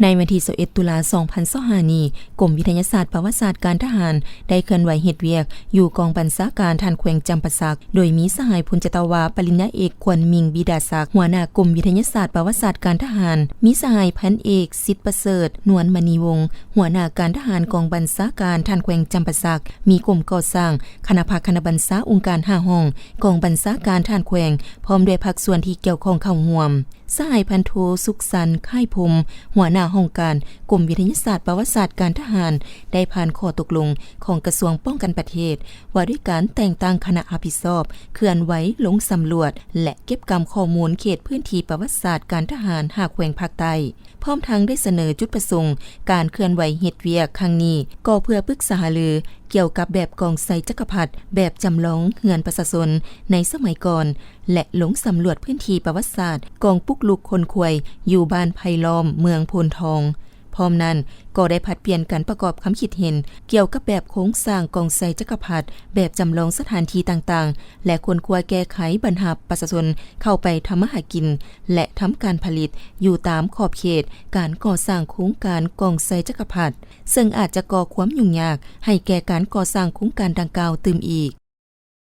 ในวันที่21ตุลา2025นี้กรมวิทยาศาสตร์ประวัติศาสตร์การทหารได้เคลื่อนไหวเฮ็ดเวียกอยู่กองบัญชาการฐานแขวงจำปาสักโดยมีสหายพลจตวาปริญญาเอกควรมิงบิดาศักดิ์หัวหน้ากรมวิทยาศาสตร์ประวัติศาสตร์การทหารมีสหายพันเอกสิทธิ์ประเสริฐนวลมณีวงศ์หัวหน้าการทหารกองบัญชาการฐานแขวงจำปาสักมีกรมก่อสร้างคณะภาคคณะบัญชาองค์การ5ห้องกองบัญชาการฐานแขวงพร้อมด้วยภาคส่วนที่เกี่ยวข้องเข้าร่วมสหายพันโทสุขสันต์ค่ายพรมหัวหน้าห้องการกรมวิทยาศาสตร์ประวัติศาสตร์การทหารได้ผ่านข้อตกลงของกระทรวงป้องกันประเทศว่าด้วยการแต่งตั้งคณะรับผิดชอบเคลื่อนไหวลงสำรวจและเก็บกำข้อมูลเขตพื้นที่ประวัติศาสตร์การทหาร5แขวงภาคใต้พร้อมทั้งได้เสนอจุดประสงค์การเคลื่อนไหวเฮ็ดเวียกครั้งนี้ก็เพื่อปรึกษาหารือเกี่ยวกับแบบกองไซจักรพรรดิแบบจำลองเฮือนประชาชนในสมัยก่อนและลงสำรวจพื้นที่ประวัติศาสตร์กองปุกลุกคนควยอยู่บ้านไผ่ล้อมเมืองโพนทองพร้อมนั้นก็ได้ผัดเปลี่ยนกันประกอบความคิดเห็นเกี่ยวกับแบบโครงสร้างกองไซจักรพรรดิแบบจำลองสถานที่ต่างๆและควรแก้ไขปัญหาประชาชนเข้าไปทำมาหากินและทำการผลิตอยู่ตามขอบเขตการก่อสร้างโครงการกองไซจักรพรรดิซึ่งอาจจะก่อความยุ่งยากให้แก่การก่อสร้างโครงการดังกล่าวตื่มอีก